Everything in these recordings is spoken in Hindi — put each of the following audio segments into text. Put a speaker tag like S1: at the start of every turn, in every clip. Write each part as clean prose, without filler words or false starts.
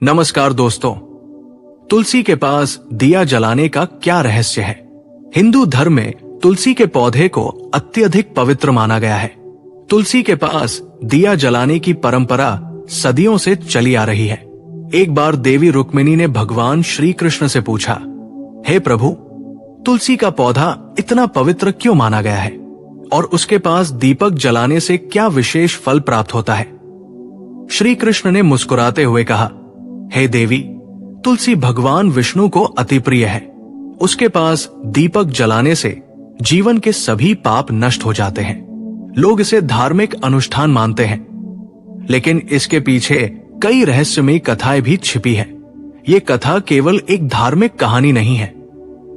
S1: नमस्कार दोस्तों। तुलसी के पास दिया जलाने का क्या रहस्य है? हिंदू धर्म में तुलसी के पौधे को अत्यधिक पवित्र माना गया है। तुलसी के पास दिया जलाने की परंपरा सदियों से चली आ रही है। एक बार देवी रुक्मिणी ने भगवान श्री कृष्ण से पूछा, हे प्रभु, तुलसी का पौधा इतना पवित्र क्यों माना गया है और उसके पास दीपक जलाने से क्या विशेष फल प्राप्त होता है? श्री कृष्ण ने मुस्कुराते हुए कहा, हे देवी, तुलसी भगवान विष्णु को अति प्रिय है। उसके पास दीपक जलाने से जीवन के सभी पाप नष्ट हो जाते हैं। लोग इसे धार्मिक अनुष्ठान मानते हैं, लेकिन इसके पीछे कई रहस्यमयी कथाएं भी छिपी हैं। ये कथा केवल एक धार्मिक कहानी नहीं है,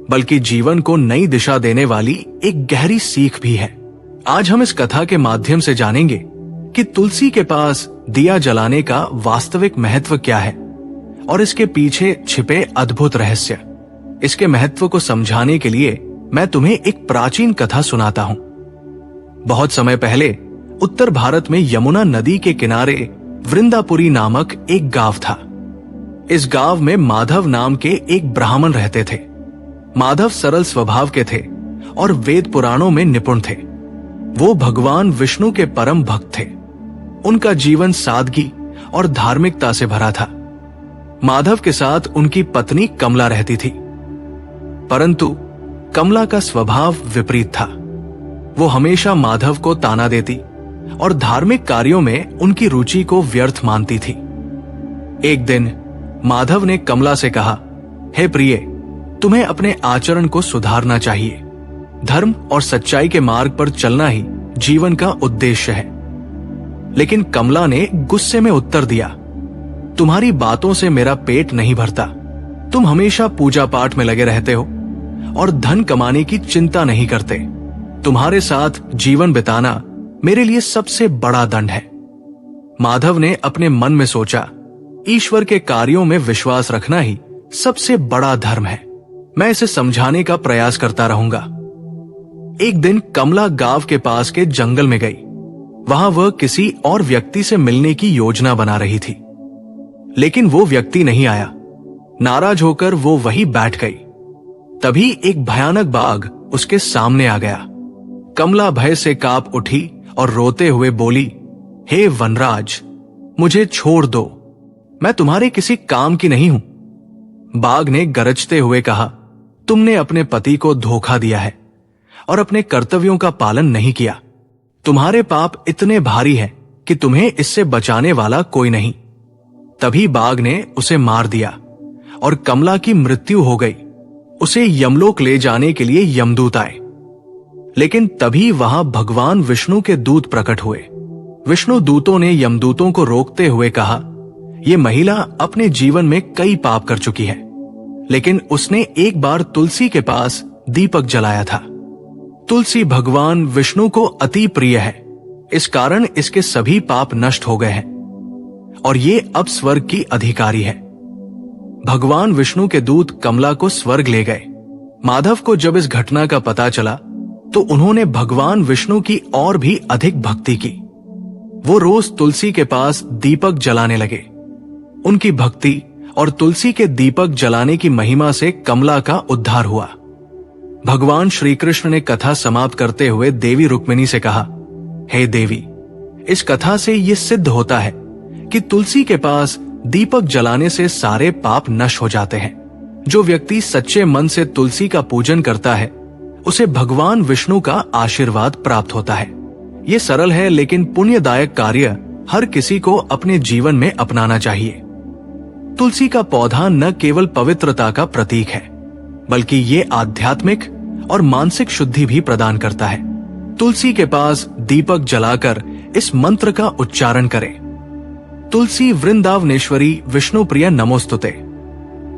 S1: बल्कि जीवन को नई दिशा देने वाली एक गहरी सीख भी है। आज हम इस कथा के माध्यम से जानेंगे कि तुलसी के पास दिया जलाने का वास्तविक महत्व क्या है और इसके पीछे छिपे अद्भुत रहस्य। इसके महत्व को समझाने के लिए मैं तुम्हें एक प्राचीन कथा सुनाता हूं। बहुत समय पहले उत्तर भारत में यमुना नदी के किनारे वृंदापुरी नामक एक गांव था। इस गांव में माधव नाम के एक ब्राह्मण रहते थे। माधव सरल स्वभाव के थे और वेद पुराणों में निपुण थे। वो भगवान विष्णु के परम भक्त थे। उनका जीवन सादगी और धार्मिकता से भरा था। माधव के साथ उनकी पत्नी कमला रहती थी, परंतु कमला का स्वभाव विपरीत था। वो हमेशा माधव को ताना देती और धार्मिक कार्यों में उनकी रुचि को व्यर्थ मानती थी। एक दिन माधव ने कमला से कहा, हे प्रिय, तुम्हें अपने आचरण को सुधारना चाहिए। धर्म और सच्चाई के मार्ग पर चलना ही जीवन का उद्देश्य है। लेकिन कमला ने गुस्से में उत्तर दिया, तुम्हारी बातों से मेरा पेट नहीं भरता। तुम हमेशा पूजा पाठ में लगे रहते हो और धन कमाने की चिंता नहीं करते। तुम्हारे साथ जीवन बिताना मेरे लिए सबसे बड़ा दंड है। माधव ने अपने मन में सोचा, ईश्वर के कार्यों में विश्वास रखना ही सबसे बड़ा धर्म है। मैं इसे समझाने का प्रयास करता रहूंगा। एक दिन कमला गांव के पास के जंगल में गई। वहां वह किसी और व्यक्ति से मिलने की योजना बना रही थी, लेकिन वो व्यक्ति नहीं आया। नाराज होकर वो वहीं बैठ गई। तभी एक भयानक बाघ उसके सामने आ गया। कमला भय से कांप उठी और रोते हुए बोली, हे वनराज, मुझे छोड़ दो, मैं तुम्हारे किसी काम की नहीं हूं। बाघ ने गरजते हुए कहा, तुमने अपने पति को धोखा दिया है और अपने कर्तव्यों का पालन नहीं किया। तुम्हारे पाप इतने भारी हैं कि तुम्हें इससे बचाने वाला कोई नहीं। तभी बाघ ने उसे मार दिया और कमला की मृत्यु हो गई। उसे यमलोक ले जाने के लिए यमदूत आए, लेकिन तभी वहां भगवान विष्णु के दूत प्रकट हुए। विष्णु दूतों ने यमदूतों को रोकते हुए कहा, ये महिला अपने जीवन में कई पाप कर चुकी है, लेकिन उसने एक बार तुलसी के पास दीपक जलाया था। तुलसी भगवान विष्णु को अति प्रिय है, इस कारण इसके सभी पाप नष्ट हो गए हैं और ये अब स्वर्ग की अधिकारी है। भगवान विष्णु के दूत कमला को स्वर्ग ले गए। माधव को जब इस घटना का पता चला तो उन्होंने भगवान विष्णु की और भी अधिक भक्ति की। वो रोज तुलसी के पास दीपक जलाने लगे। उनकी भक्ति और तुलसी के दीपक जलाने की महिमा से कमला का उद्धार हुआ। भगवान श्री कृष्ण ने कथा समाप्त करते हुए देवी रुक्मिणी से कहा, हे देवी, इस कथा से ये सिद्ध होता है कि तुलसी के पास दीपक जलाने से सारे पाप नष्ट हो जाते हैं। जो व्यक्ति सच्चे मन से तुलसी का पूजन करता है, उसे भगवान विष्णु का आशीर्वाद प्राप्त होता है। ये सरल है लेकिन पुण्यदायक कार्य हर किसी को अपने जीवन में अपनाना चाहिए। तुलसी का पौधा न केवल पवित्रता का प्रतीक है, बल्कि ये आध्यात्मिक और मानसिक शुद्धि भी प्रदान करता है। तुलसी के पास दीपक जलाकर इस मंत्र का उच्चारण करें, तुलसी वृंदावनेश्वरी विष्णु प्रिय नमोस्तुते।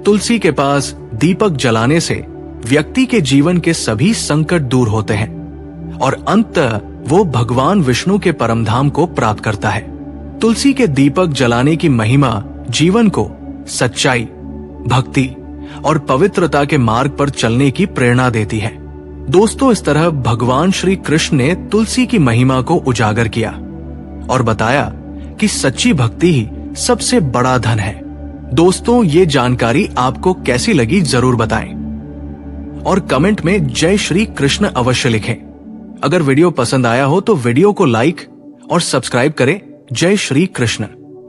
S1: तुलसी के पास दीपक जलाने से व्यक्ति के जीवन के सभी संकट दूर होते हैं और अंततः वो भगवान विष्णु के परमधाम को प्राप्त करता है। तुलसी के दीपक जलाने की महिमा जीवन को सच्चाई, भक्ति और पवित्रता के मार्ग पर चलने की प्रेरणा देती है। दोस्तों, इस तरह भगवान श्री कृष्ण ने तुलसी की महिमा को उजागर किया और बताया कि सच्ची भक्ति ही सबसे बड़ा धन है। दोस्तों, ये जानकारी आपको कैसी लगी जरूर बताएं और कमेंट में जय श्री कृष्ण अवश्य लिखें। अगर वीडियो पसंद आया हो तो वीडियो को लाइक और सब्सक्राइब करें। जय श्री कृष्ण।